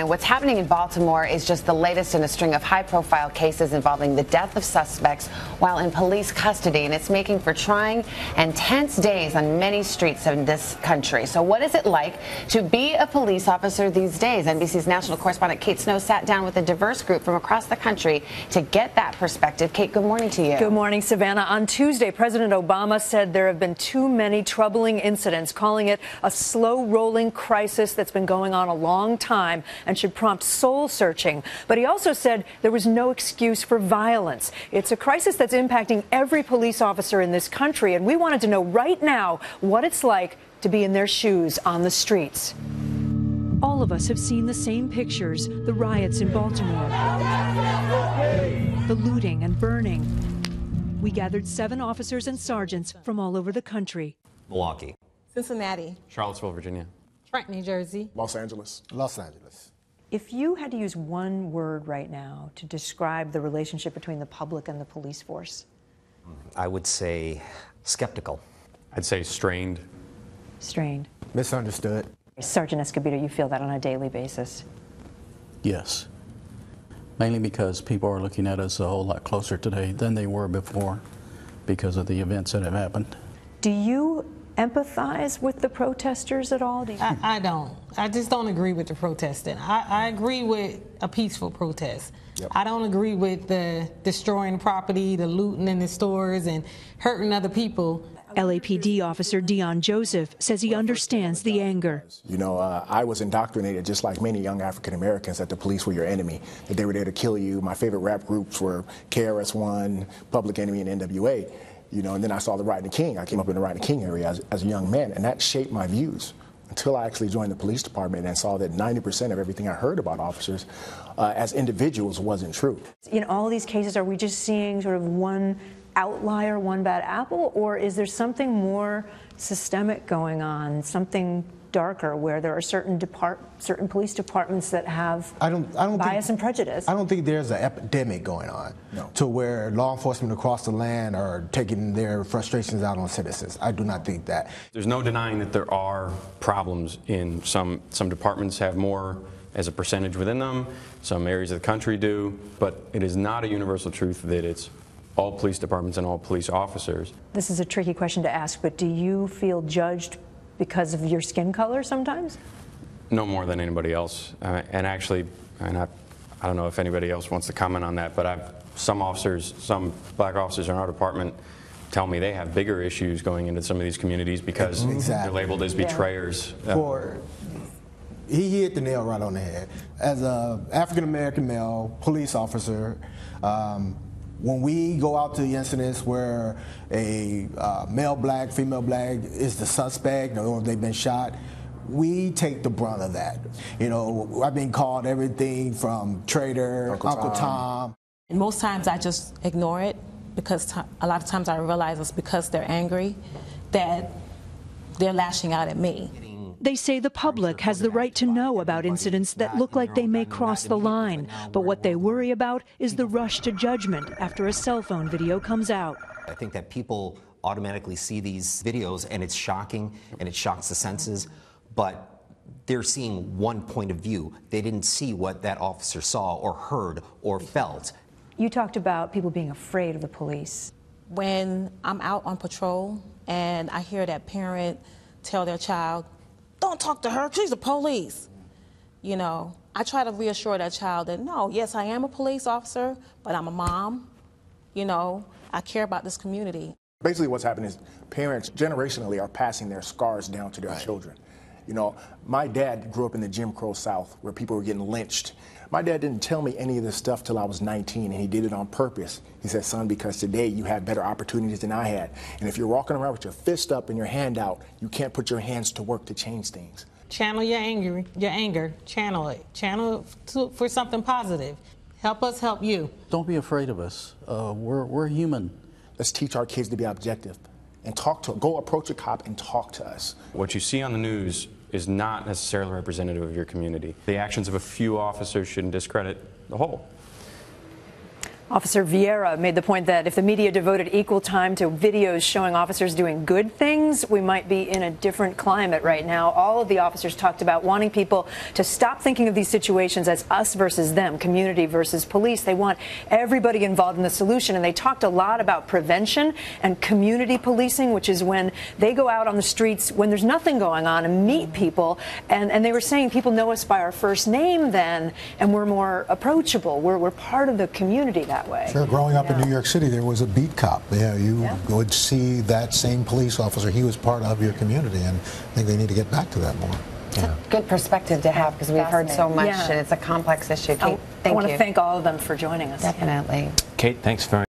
And what's happening in Baltimore is just the latest in a string of high-profile cases involving the death of suspects while in police custody, and it's making for trying and tense days on many streets in this country. So what is it like to be a police officer these days? NBC's national correspondent Kate Snow sat down with a diverse group from across the country to get that perspective. Kate, good morning to you. Good morning, Savannah. On Tuesday, President Obama said there have been too many troubling incidents, calling it a slow-rolling crisis that's been going on a long time and should prompt soul-searching. But he also said there was no excuse for violence. It's a crisis that's impacting every police officer in this country, and we wanted to know right now what it's like to be in their shoes on the streets. All of us have seen the same pictures, the riots in Baltimore, the looting and burning. We gathered 7 officers and sergeants from all over the country. Milwaukee, Cincinnati, Charlottesville, Virginia, Trenton, New Jersey, Los Angeles. Los Angeles. If you had to use one word right now to describe the relationship between the public and the police force, I would say skeptical. I'd say strained. Strained. Misunderstood. Sergeant Escobedo, you feel that on a daily basis? Yes. Mainly because people are looking at us a whole lot closer today than they were before because of the events that have happened. Do you empathize with the protesters at all? I don't. I just don't agree with the protesting. I agree with a peaceful protest. Yep. I don't agree with the destroying property, the looting in the stores, and hurting other people. LAPD officer Dion Joseph says he understands the anger. You know, I was indoctrinated just like many young African Americans that the police were your enemy, that they were there to kill you. My favorite rap groups were KRS-One, Public Enemy, and NWA. You know, and then I saw the Rodney King. I came up in the Rodney King area as a young man, and that shaped my views until I actually joined the police department and saw that 90% of everything I heard about officers as individuals wasn't true. In all these cases, are we just seeing sort of one outlier, one bad apple, or is there something more systemic going on, something darker, where there are certain police departments that have bias and prejudice? I don't think there's an epidemic going on to where law enforcement across the land are taking their frustrations out on citizens. I do not think that. There's no denying that there are problems in some departments have more as a percentage within them, some areas of the country do, but it is not a universal truth that it's all police departments and all police officers. This is a tricky question to ask, but do you feel judged because of your skin color sometimes? No more than anybody else. And actually, I don't know if anybody else wants to comment on that, but some black officers in our department tell me they have bigger issues going into some of these communities because they're labeled as betrayers. He hit the nail right on the head. As an African-American male police officer, when we go out to the incidents where a male black, female black is the suspect or they've been shot, we take the brunt of that. You know, I've been called everything from traitor, Uncle Tom. And most times I just ignore it because a lot of times I realize it's because they're angry that they're lashing out at me. They say the public has the right to know about incidents that look like they may cross the line, but what they worry about is the rush to judgment after a cell phone video comes out. I think that people automatically see these videos and it's shocking and it shocks the senses, but they're seeing one point of view. They didn't see what that officer saw or heard or felt. You talked about people being afraid of the police. When I'm out on patrol and I hear that parent tell their child, "Don't talk to her, she's the police." You know, I try to reassure that child that, no, yes, I am a police officer, but I'm a mom. You know, I care about this community. Basically what's happening is parents generationally are passing their scars down to their children. You know, my dad grew up in the Jim Crow South where people were getting lynched. My dad didn't tell me any of this stuff till I was 19, and he did it on purpose. He said, "Son, because today you have better opportunities than I had. And if you're walking around with your fist up and your hand out, you can't put your hands to work to change things." Channel your anger, channel it. Channel it for something positive. Help us help you. Don't be afraid of us. We're human. Let's teach our kids to be objective and go approach a cop and talk to us. What you see on the news is not necessarily representative of your community. The actions of a few officers shouldn't discredit the whole. Officer Vieira made the point that if the media devoted equal time to videos showing officers doing good things, we might be in a different climate right now. All of the officers talked about wanting people to stop thinking of these situations as us versus them, community versus police. They want everybody involved in the solution, and they talked a lot about prevention and community policing, which is when they go out on the streets when there's nothing going on and meet people. And they were saying people know us by our first name then, and we're more approachable. We're part of the community that way. Sure. Growing up in New York City, there was a beat cop. You would see that same police officer. He was part of your community, and I think they need to get back to that more. It's a good perspective to have because we've heard so much, and it's a complex issue. Kate, thank you. I want to thank all of them for joining us. Definitely. Kate, thanks very much.